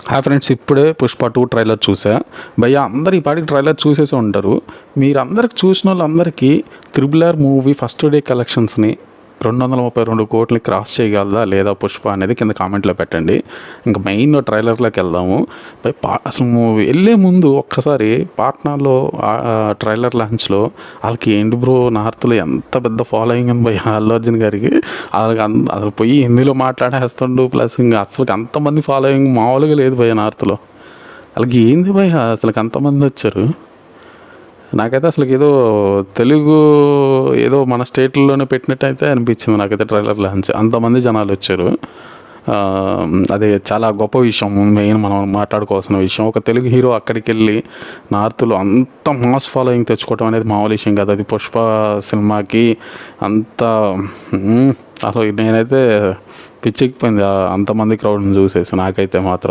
Hi friends, ఇప్పుడే Pushpa 2 trailer చూసా. భయ్యా అందరు ఈ పాటికి ట్రైలర్ చూసేసి ఉంటారు. మీరందరికి చూసిన వాళ్ళందరికీ triple R movie first day కలెక్షన్స్ని 232 కోట్లని క్రాస్ చేయగలదా లేదా పుష్ప అనేది కింద కామెంట్లో పెట్టండి. ఇంకా మెయిన్ ట్రైలర్లోకి వెళ్దాము. అసలు మూవీ వెళ్ళే ముందు ఒక్కసారి పాట్నాలో ట్రైలర్ లాంచ్లో వాళ్ళకి ఏంటి బ్రో నార్త్లో ఎంత పెద్ద ఫాలోయింగ్ ఉంది భయ్య అల్లు అర్జున్ గారికి. వాళ్ళకి అసలు పోయి హిందీలో మాట్లాడేస్తుండు. ప్లస్ ఇంకా అసలు అంతమంది ఫాలోయింగ్ మామూలుగా లేదు భయ్య నార్త్లో. వాళ్ళకి ఏంది భయ్య అసలు అంతమంది వచ్చారు. నాకైతే అసలు ఏదో తెలుగు ఏదో మన స్టేట్లోనే పెట్టినట్టయితే అనిపించింది నాకైతే ట్రైలర్ లాంచ్. అంతమంది జనాలు వచ్చారు. అదే చాలా గొప్ప విషయం. మెయిన్ మనం మాట్లాడుకోవాల్సిన విషయం, ఒక తెలుగు హీరో అక్కడికి వెళ్ళి నార్త్లో అంత మాస్ ఫాలోయింగ్ తెచ్చుకోవడం అనేది మామూలు విషయం కాదు. అది పుష్ప సినిమాకి అంత అసలు నేనైతే పిచ్చెక్కిపోయింది అంతమంది క్రౌడ్ని చూసేసి. నాకైతే మాత్రం